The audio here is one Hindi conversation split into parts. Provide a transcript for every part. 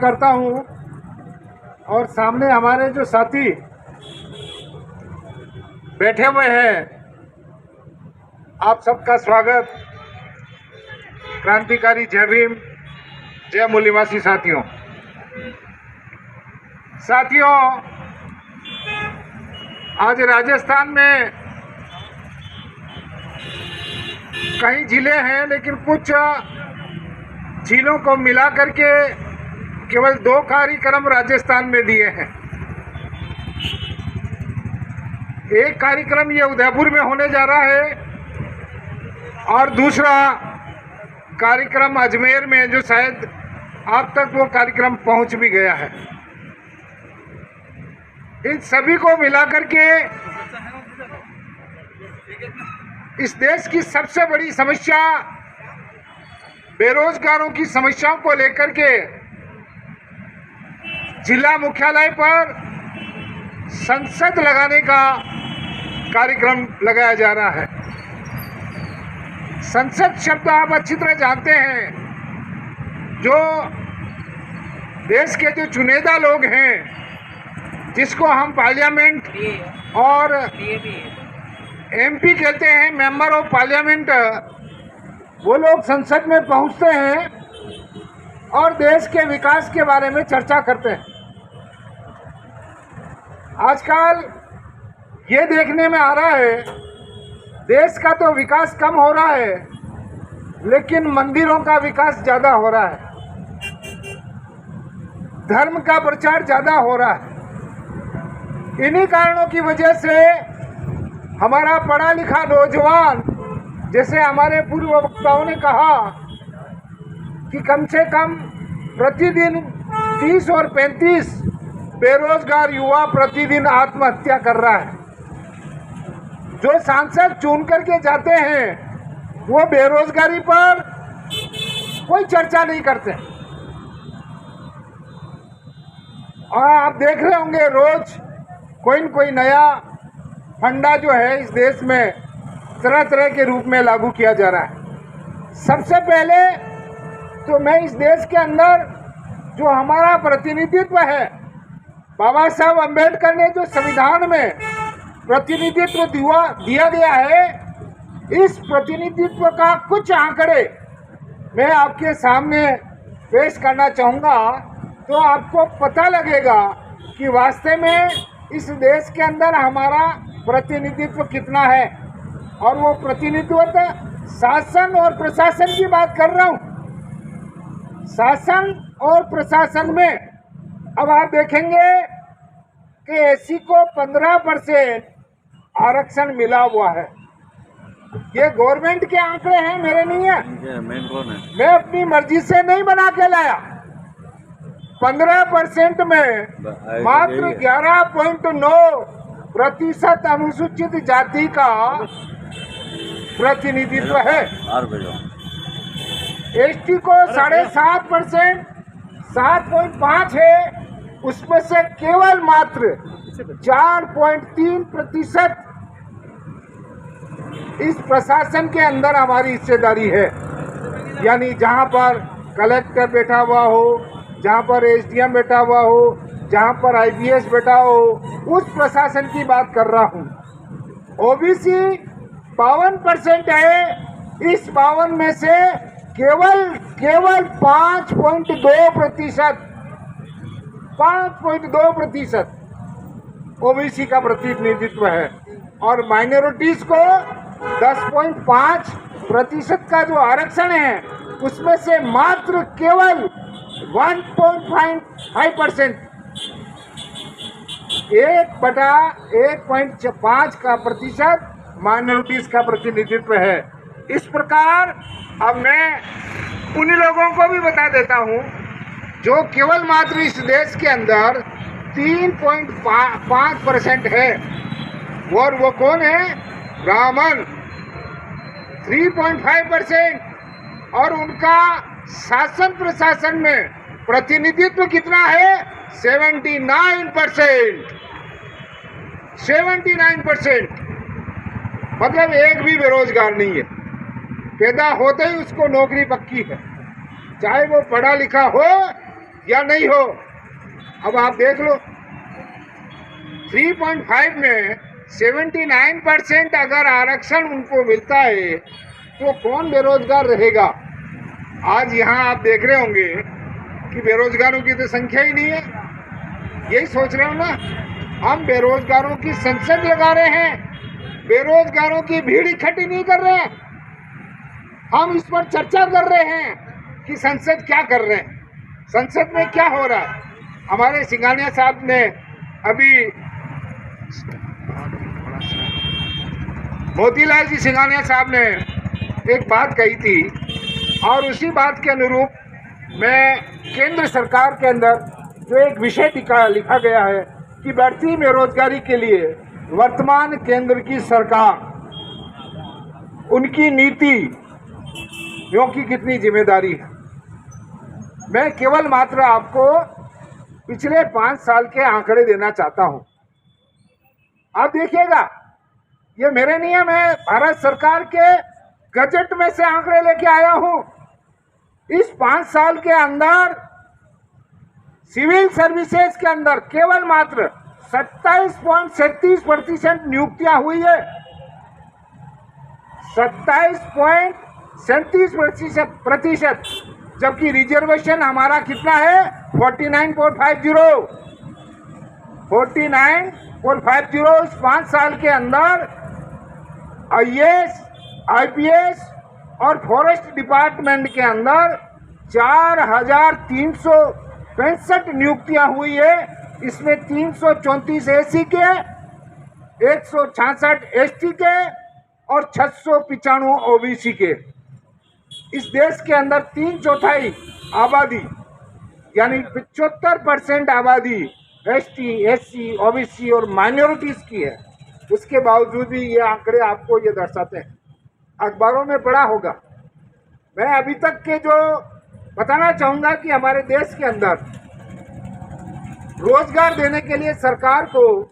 करता हूं और सामने हमारे जो साथी बैठे हुए हैं, आप सबका स्वागत। क्रांतिकारी जय भीम, जय मूल्यवासी साथियों। आज राजस्थान में कई जिले हैं, लेकिन कुछ जिलों को मिला करके केवल 2 कार्यक्रम राजस्थान में दिए हैं। एक कार्यक्रम ये उदयपुर में होने जा रहा है और दूसरा कार्यक्रम अजमेर में, जो शायद आप तक वो कार्यक्रम पहुंच भी गया है। इन सभी को मिलाकर के इस देश की सबसे बड़ी समस्या बेरोजगारों की समस्याओं को लेकर के जिला मुख्यालय पर संसद लगाने का कार्यक्रम लगाया जा रहा है। संसद शब्द आप अच्छी तरह जानते हैं। जो देश के जो चुनिंदा लोग हैं, जिसको हम पार्लियामेंट और एमपी कहते हैं, मेंबर ऑफ पार्लियामेंट, वो लोग संसद में पहुंचते हैं और देश के विकास के बारे में चर्चा करते हैं। आजकल ये देखने में आ रहा है, देश का तो विकास कम हो रहा है, लेकिन मंदिरों का विकास ज़्यादा हो रहा है, धर्म का प्रचार ज़्यादा हो रहा है। इन्हीं कारणों की वजह से हमारा पढ़ा लिखा नौजवान, जैसे हमारे पूर्व वक्ताओं ने कहा कि कम से कम प्रतिदिन 30 और 35 बेरोजगार युवा प्रतिदिन आत्महत्या कर रहा है। जो सांसद चुन करके जाते हैं, वो बेरोजगारी पर कोई चर्चा नहीं करते। और आप देख रहे होंगे, रोज कोई न कोई नया फंडा जो है इस देश में तरह तरह के रूप में लागू किया जा रहा है। सबसे पहले तो मैं इस देश के अंदर जो हमारा प्रतिनिधित्व है, बाबा साहब अम्बेडकर ने जो संविधान में प्रतिनिधित्व दिया गया है, इस प्रतिनिधित्व का कुछ आंकड़े मैं आपके सामने पेश करना चाहूँगा, तो आपको पता लगेगा कि वास्तव में इस देश के अंदर हमारा प्रतिनिधित्व कितना है। और वो प्रतिनिधित्व शासन और प्रशासन की बात कर रहा हूँ। शासन और प्रशासन में अब आप देखेंगे कि एससी को 15% आरक्षण मिला हुआ है। ये गवर्नमेंट के आंकड़े हैं, मेरे नहीं है। मैं अपनी मर्जी से नहीं बना के लाया। 15% में मात्र 11.9% अनुसूचित जाति का प्रतिनिधित्व है। एसटी को 7.5%, 7.5 है। उसमें से केवल मात्र 4.3% इस प्रशासन के अंदर हमारी हिस्सेदारी है। यानी जहां पर कलेक्टर बैठा हुआ हो, जहां पर एसडीएम बैठा हुआ हो, जहां पर आईपीएस बैठा हो, उस प्रशासन की बात कर रहा हूं। ओबीसी 52% है। इस 52 में से केवल 5.2% ओबीसी का प्रतिनिधित्व है। और माइनॉरिटीज को 10.5% का जो आरक्षण है, उसमें से मात्र केवल 1.5% 1/1.5 का प्रतिशत माइनॉरिटीज का प्रतिनिधित्व है। इस प्रकार अब मैं उन्हीं लोगों को भी बता देता हूं जो केवल मात्र इस देश के अंदर 3.5% है। और वो कौन है? ब्राह्मण 3.5%। और उनका शासन प्रशासन में प्रतिनिधित्व कितना है? 79%। मतलब एक भी बेरोजगार नहीं है। पैदा होते ही उसको नौकरी पक्की है, चाहे वो पढ़ा लिखा हो या नहीं हो। अब आप देख लो 3.5 में 79% अगर आरक्षण उनको मिलता है तो कौन बेरोजगार रहेगा। आज यहाँ आप देख रहे होंगे कि बेरोजगारों की तो संख्या ही नहीं है। यही सोच रहे हो ना, हम बेरोजगारों की संसद लगा रहे हैं, बेरोजगारों की भीड़ इकट्ठी नहीं कर रहे हैं। हम इस पर चर्चा कर रहे हैं कि संसद क्या कर रहे हैं, संसद में क्या हो रहा है। हमारे सिंघानिया साहब ने अभी मोतीलाल जी सिंघानिया साहब ने एक बात कही थी और उसी बात के अनुरूप मैं केंद्र सरकार के अंदर जो एक विषय लिखा गया है कि बढ़ती बेरोजगारी के लिए वर्तमान केंद्र की सरकार, उनकी नीतियों की कितनी जिम्मेदारी है। मैं केवल मात्र आपको पिछले 5 साल के आंकड़े देना चाहता हूं। आप देखिएगा, ये मेरे नहीं है, मैं भारत सरकार के गजट में से आंकड़े लेके आया हूं। इस 5 साल के अंदर सिविल सर्विसेज के अंदर केवल मात्र 27.37% नियुक्तियां हुई है। 27.37%, जबकि रिजर्वेशन हमारा कितना है 49.50। 49.50 इस 5 साल के अंदर आईएएस, आईपीएस और फॉरेस्ट डिपार्टमेंट के अंदर 4,365 नियुक्तियां हुई है। इसमें 334 एसी के, 166 एसटी के और 695 ओबीसी के। इस देश के अंदर 3/4 आबादी यानी 75% आबादी एसटी, एससी, ओबीसी और माइनॉरिटीज की है। उसके बावजूद भी ये आंकड़े आपको ये दर्शाते हैं, अखबारों में पढ़ा होगा। मैं अभी तक के जो बताना चाहूँगा कि हमारे देश के अंदर रोजगार देने के लिए सरकार को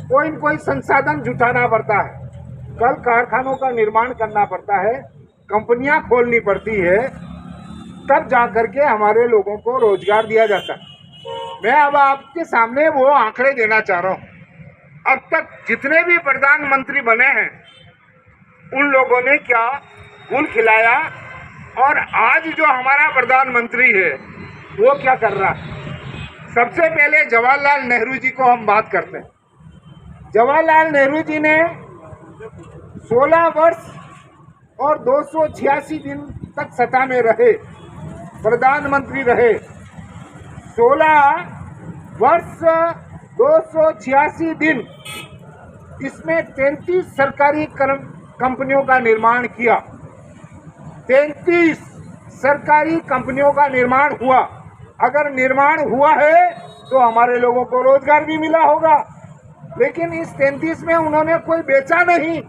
कोई न कोई संसाधन जुटाना पड़ता है। कल कारखानों का निर्माण करना पड़ता है, कंपनियां खोलनी पड़ती है, तब जाकर के हमारे लोगों को रोजगार दिया जाता है। मैं अब आपके सामने वो आंकड़े देना चाह रहा हूँ। अब तक जितने भी प्रधानमंत्री बने हैं उन लोगों ने क्या गुल खिलाया, और आज जो हमारा प्रधानमंत्री है वो क्या कर रहा है। सबसे पहले जवाहरलाल नेहरू जी को हम बात करते हैं। जवाहरलाल नेहरू जी ने 16 वर्ष और 286 दिन तक सत्ता में रहे, प्रधानमंत्री रहे। 16 वर्ष 286 दिन, इसमें 33 सरकारी कंपनियों का निर्माण किया। 33 सरकारी कंपनियों का निर्माण हुआ। अगर निर्माण हुआ है तो हमारे लोगों को रोजगार भी मिला होगा, लेकिन इस 33 में उन्होंने कोई बेचा नहीं,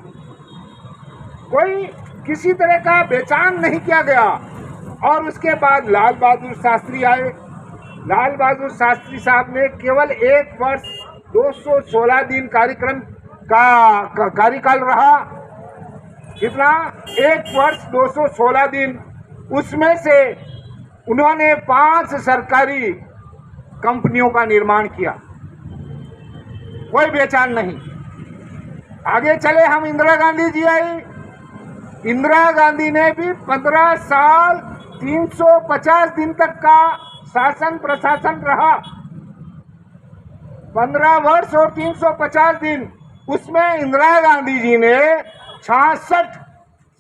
कोई किसी तरह का बेचान नहीं किया गया। और उसके बाद लाल बहादुर शास्त्री आए। लाल बहादुर शास्त्री साहब ने केवल 1 वर्ष 216 दिन कार्यक्रम का कार्यकाल रहा। कितना? 1 वर्ष 216 दिन। उसमें से उन्होंने 5 सरकारी कंपनियों का निर्माण किया, कोई बेचान नहीं। आगे चले हम, इंदिरा गांधी जी आई। इंदिरा गांधी ने भी 15 साल 350 दिन तक का शासन प्रशासन रहा। 15 वर्ष और 350 दिन, उसमें इंदिरा गांधी जी ने 66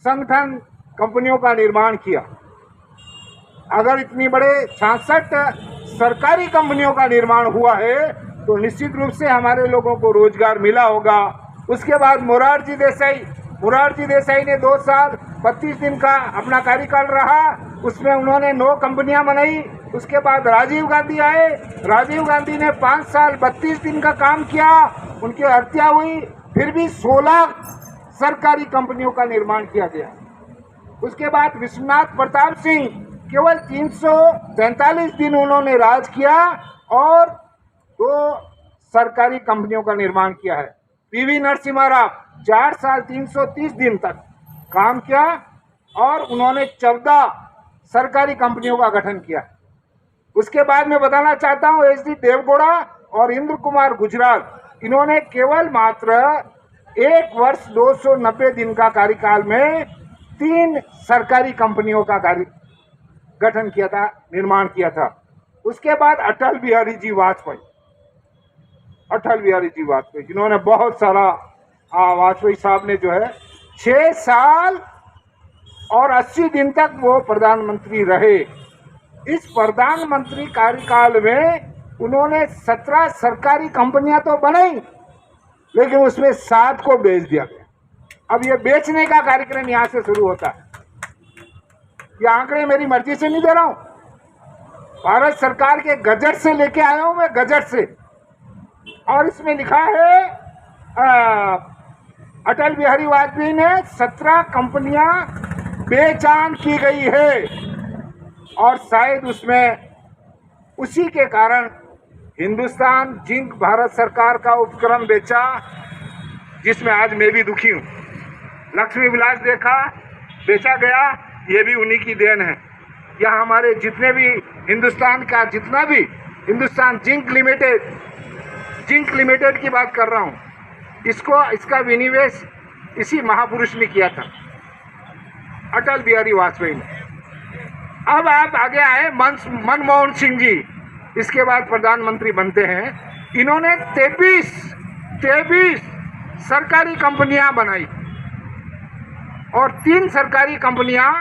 संगठन कंपनियों का निर्माण किया। अगर इतनी बड़े 66 सरकारी कंपनियों का निर्माण हुआ है तो निश्चित रूप से हमारे लोगों को रोजगार मिला होगा। उसके बाद मोरारजी देसाई ने 2 साल 32 दिन का अपना कार्यकाल रहा। उसमें उन्होंने 9 कंपनियां बनाई। उसके बाद राजीव गांधी आए। राजीव गांधी ने 5 साल 32 दिन का काम किया, उनकी हत्या हुई। फिर भी 16 सरकारी कंपनियों का निर्माण किया गया। उसके बाद विश्वनाथ प्रताप सिंह, केवल 343 दिन उन्होंने राज किया और 2 सरकारी कंपनियों का निर्माण किया है। पीवी नरसिम्हा राव 4 साल 330 दिन तक काम किया और उन्होंने 14 सरकारी कंपनियों का गठन किया। उसके बाद मैं बताना चाहता हूं एच डी देवगौड़ा और इंद्र कुमार गुजराल, इन्होंने केवल मात्र 1 वर्ष 290 दिन का कार्यकाल में 3 सरकारी कंपनियों का गठन किया था, निर्माण किया था। उसके बाद अटल बिहारी जी वाजपेयी, जिन्होंने बहुत सारा, वाजपेयी साहब ने जो है 6 साल और 80 दिन तक वो प्रधानमंत्री रहे। इस प्रधानमंत्री कार्यकाल में उन्होंने 17 सरकारी कंपनियां तो बनाई, लेकिन उसमें 7 को बेच दिया गया। अब ये बेचने का कार्यक्रम यहां से शुरू होता है। ये आंकड़े मेरी मर्जी से नहीं दे रहा हूं, भारत सरकार के गजट से लेके आया हूं मैं, गजट से। और इसमें लिखा है अटल बिहारी वाजपेयी ने 17 कंपनियां बेचान की गई है, और शायद उसमें उसी के कारण हिंदुस्तान जिंक भारत सरकार का उपक्रम बेचा, जिसमें आज मैं भी दुखी हूं। लक्ष्मी विलास देखा बेचा गया, ये भी उन्हीं की देन है। यह हमारे जितने भी हिंदुस्तान का जितना भी हिंदुस्तान जिंक लिमिटेड की बात कर रहा हूं, इसका विनिवेश इसी महापुरुष ने किया था, अटल बिहारी वाजपेयी ने। अब आप आगे आए मनमोहन सिंह जी, इसके बाद प्रधानमंत्री बनते हैं। इन्होंने 23 सरकारी कंपनियां बनाई, और 3 सरकारी कंपनियां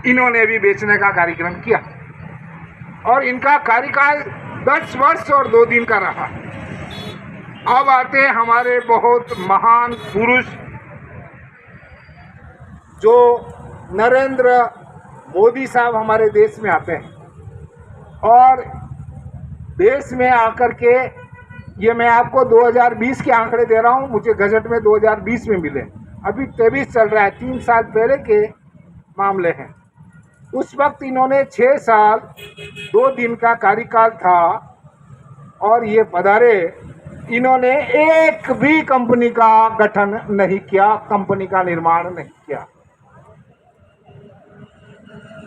इन्होंने भी बेचने का कार्यक्रम किया, और इनका कार्यकाल 10 वर्ष और 2 दिन का रहा। अब आते हैं हमारे बहुत महान पुरुष, जो नरेंद्र मोदी साहब हमारे देश में आते हैं, और देश में आकर के, ये मैं आपको 2020 के आंकड़े दे रहा हूं, मुझे गजट में 2020 में मिले, अभी 23 चल रहा है, 3 साल पहले के मामले हैं। उस वक्त इन्होंने 6 साल 2 दिन का कार्यकाल था, और ये पधारे, इन्होंने एक भी कंपनी का गठन नहीं किया, कंपनी का निर्माण नहीं किया।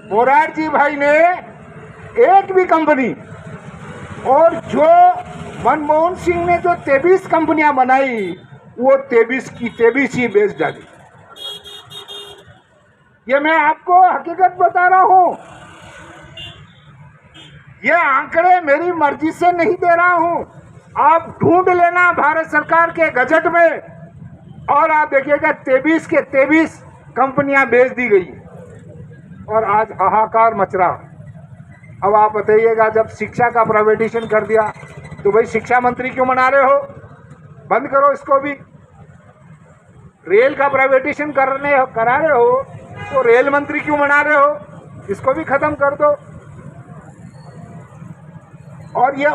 मोरारजी भाई ने एक भी कंपनी, और जो मनमोहन सिंह ने जो 23 कंपनियां बनाई, वो 23 की 23 ही बेच डाली। ये मैं आपको हकीकत बता रहा हूं, ये आंकड़े मेरी मर्जी से नहीं दे रहा हूं। आप ढूंढ लेना भारत सरकार के गजट में, और आप देखिएगा 23 के 23 कंपनियां बेच दी गई, और आज हाहाकार मच रहा। अब आप बताइएगा, जब शिक्षा का प्राइवेटाइजेशन कर दिया, तो भाई शिक्षा मंत्री क्यों मना रहे हो? बंद करो इसको भी। रेल का प्राइवेटाइजेशन करा रहे हो, तो रेल मंत्री क्यों मना रहे हो? इसको भी खत्म कर दो। और ये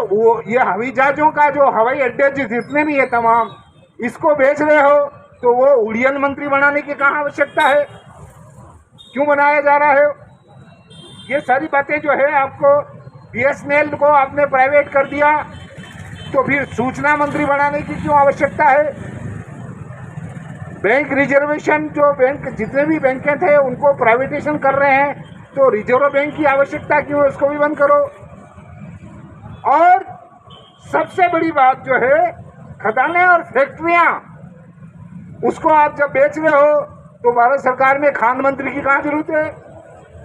हवाई जहाजों का जो हवाई अड्डे जितने भी है तमाम, इसको बेच रहे हो, तो वो उड़ियन मंत्री बनाने की कहाँ आवश्यकता है? क्यों बनाया जा रहा है? ये सारी बातें जो है, आपको BSNL को आपने प्राइवेट कर दिया, तो फिर सूचना मंत्री बनाने की क्यों आवश्यकता है? बैंक रिजर्वेशन, जो बैंक जितने भी बैंकें थे उनको प्राइवेटाइजेशन कर रहे हैं, तो रिजर्व बैंक की आवश्यकता क्यों है? उसको भी बंद करो। और सबसे बड़ी बात जो है, खदानें और फैक्ट्रियां, उसको आप जब बेच रहे हो, तो भारत सरकार में खान मंत्री की कहाँ जरूरत है?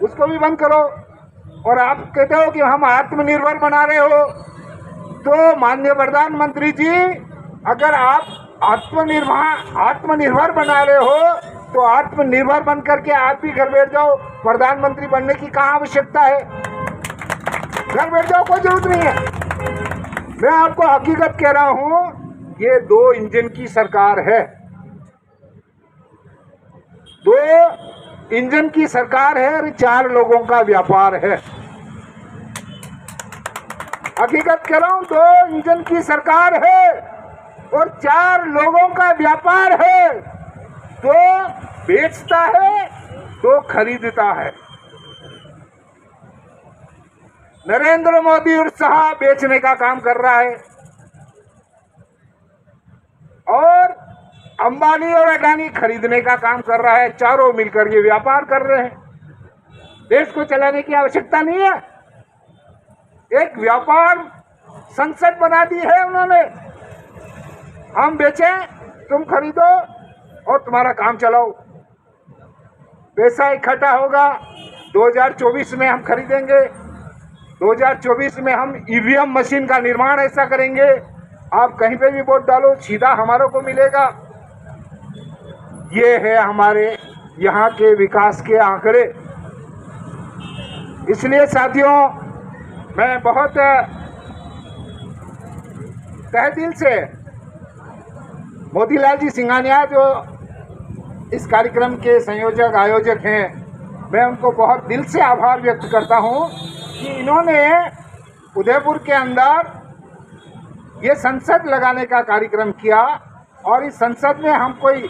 उसको भी बंद करो। और आप कहते हो कि हम आत्मनिर्भर बना रहे हो, तो माननीय प्रधानमंत्री जी, अगर आप आत्मनिर्भर बना रहे हो, तो आत्मनिर्भर बन करके आप भी घर बैठ जाओ। प्रधानमंत्री बनने की कहाँ आवश्यकता है? घर बैठ जाओ, कोई जरूरत नहीं है। मैं आपको हकीकत कह रहा हूं, ये 2 इंजन की सरकार है, 2 इंजन की सरकार है, और 4 लोगों का व्यापार है। हकीकत कह रहा हूं, 2 इंजन की सरकार है और 4 लोगों का व्यापार है। 2 बेचता है, 2 खरीदता है। नरेंद्र मोदी साहब बेचने का काम कर रहा है, और अंबानी और अडानी खरीदने का काम कर रहा है। चारों मिलकर ये व्यापार कर रहे हैं। देश को चलाने की आवश्यकता नहीं है। एक व्यापार संसद बना दी है उन्होंने। हम बेचें, तुम खरीदो और तुम्हारा काम चलाओ। पैसा इकट्ठा होगा, 2024 में हम खरीदेंगे, 2024 में हम ईवीएम मशीन का निर्माण ऐसा करेंगे, आप कहीं पे भी वोट डालो सीधा हमारों को मिलेगा। ये है हमारे यहाँ के विकास के आंकड़े। इसलिए साथियों, मैं बहुत तहे दिल से मोतीलाल जी सिंघानिया जो इस कार्यक्रम के संयोजक आयोजक हैं, मैं उनको बहुत दिल से आभार व्यक्त करता हूं कि इन्होंने उदयपुर के अंदर ये संसद लगाने का कार्यक्रम किया। और इस संसद में हम कोई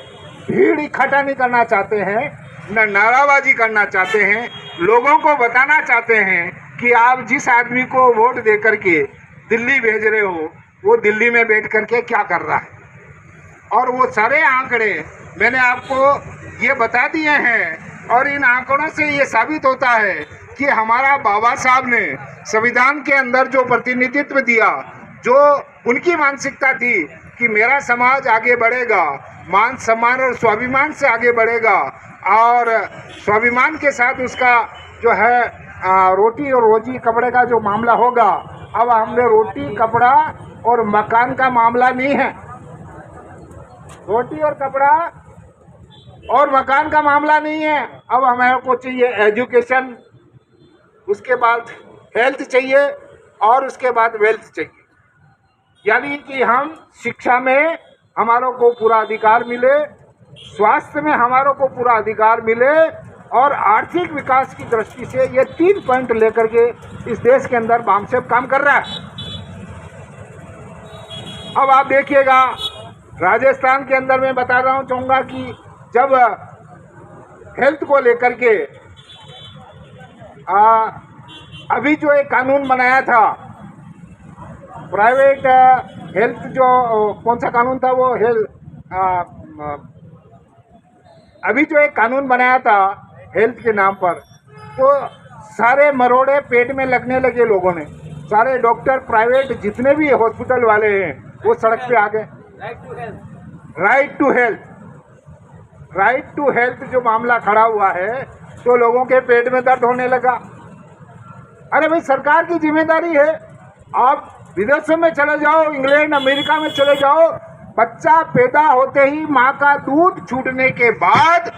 भीड़ इकट्ठा नहीं करना चाहते हैं, न नाराबाजी करना चाहते हैं, लोगों को बताना चाहते हैं कि आप जिस आदमी को वोट दे करके दिल्ली भेज रहे हो वो दिल्ली में बैठ करके क्या कर रहा है। और वो सारे आंकड़े मैंने आपको ये बता दिए हैं और इन आंकड़ों से ये साबित होता है कि हमारा बाबा साहब ने संविधान के अंदर जो प्रतिनिधित्व दिया, जो उनकी मानसिकता थी कि मेरा समाज आगे बढ़ेगा, मान सम्मान और स्वाभिमान से आगे बढ़ेगा और स्वाभिमान के साथ उसका जो है रोटी और रोजी कपड़े का जो मामला होगा। अब हमने रोटी कपड़ा और मकान का मामला नहीं है, रोटी और कपड़ा और मकान का मामला नहीं है। अब हमें को चाहिए एजुकेशन, उसके बाद हेल्थ चाहिए और उसके बाद वेल्थ चाहिए। यानी कि हम शिक्षा में हमारों को पूरा अधिकार मिले, स्वास्थ्य में हमारों को पूरा अधिकार मिले और आर्थिक विकास की दृष्टि से ये 3 पॉइंट लेकर के इस देश के अंदर बामसेब काम कर रहा है। अब आप देखिएगा, राजस्थान के अंदर मैं बता रहा हूँ, चाहूँगा कि जब हेल्थ को लेकर के अभी जो एक कानून बनाया था, प्राइवेट हेल्थ जो कौन सा कानून था वो अभी जो एक कानून बनाया था हेल्थ के नाम पर, तो सारे मरोड़े पेट में लगने लगे लोगों ने। सारे डॉक्टर प्राइवेट जितने भी हॉस्पिटल वाले हैं वो सड़क पे आ गए। राइट टू हेल्थ जो मामला खड़ा हुआ है तो लोगों के पेट में दर्द होने लगा। अरे भाई, सरकार की जिम्मेदारी है। आप विदेशों में चले जाओ, इंग्लैंड अमेरिका में चले जाओ, बच्चा पैदा होते ही माँ का दूध छूटने के बाद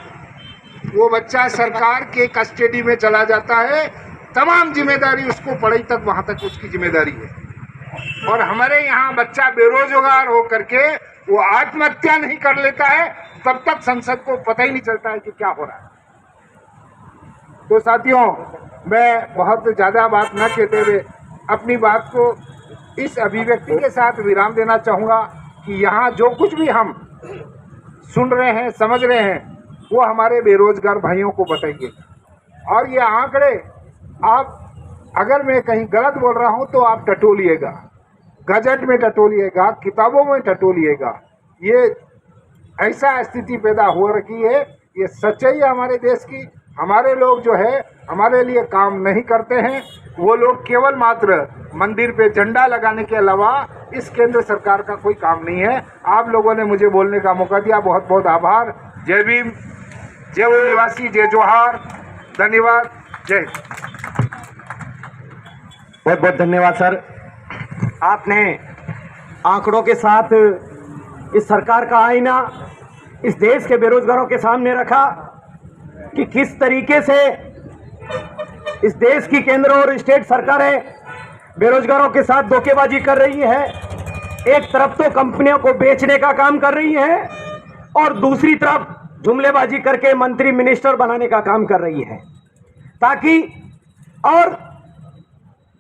वो बच्चा सरकार के कस्टडी में चला जाता है। तमाम जिम्मेदारी उसको पढ़ाई तक, वहाँ तक उसकी जिम्मेदारी है। और हमारे यहाँ बच्चा बेरोजगार हो करके वो आत्महत्या नहीं कर लेता है, तब तक संसद को पता ही नहीं चलता है कि क्या हो रहा है। तो साथियों, मैं बहुत ज़्यादा बात न कहते हुए अपनी बात को इस अभिव्यक्ति के साथ विराम देना चाहूँगा कि यहाँ जो कुछ भी हम सुन रहे हैं, समझ रहे हैं, वो हमारे बेरोजगार भाइयों को बताइए। और ये आंकड़े, आप अगर मैं कहीं गलत बोल रहा हूँ तो आप टटोलिएगा, गजट में टटोलिएगा, किताबों में टटोलिएगा। ये ऐसा स्थिति पैदा हो रखी है, ये सच्चाई है हमारे देश की। हमारे लोग जो है हमारे लिए काम नहीं करते हैं, वो लोग केवल मात्र मंदिर पे झंडा लगाने के अलावा इस केंद्र सरकार का कोई काम नहीं है। आप लोगों ने मुझे बोलने का मौका दिया, बहुत बहुत आभार। जय भीम, जय आदिवासी, जय जोहार, धन्यवाद, जय। बहुत बहुत धन्यवाद सर, आपने आंकड़ों के साथ इस सरकार का आईना इस देश के बेरोजगारों के सामने रखा कि किस तरीके से इस देश की केंद्र और स्टेट सरकारें बेरोजगारों के साथ धोखेबाजी कर रही है। एक तरफ तो कंपनियों को बेचने का काम कर रही है और दूसरी तरफ जुमलेबाजी करके मंत्री मिनिस्टर बनाने का काम कर रही है, ताकि और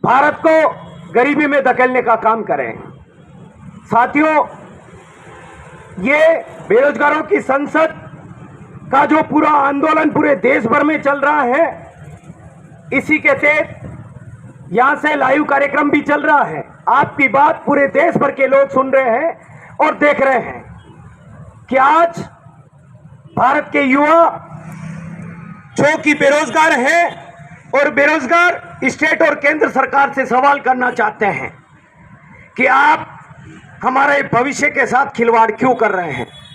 भारत को गरीबी में धकेलने का काम करें। साथियों, ये बेरोजगारों की संसद का जो पूरा आंदोलन पूरे देश भर में चल रहा है, इसी के तहत यहां से लाइव कार्यक्रम भी चल रहा है। आपकी बात पूरे देश भर के लोग सुन रहे हैं और देख रहे हैं कि आज भारत के युवा जो कि बेरोजगार हैं और बेरोजगार स्टेट और केंद्र सरकार से सवाल करना चाहते हैं कि आप हमारे भविष्य के साथ खिलवाड़ क्यों कर रहे हैं।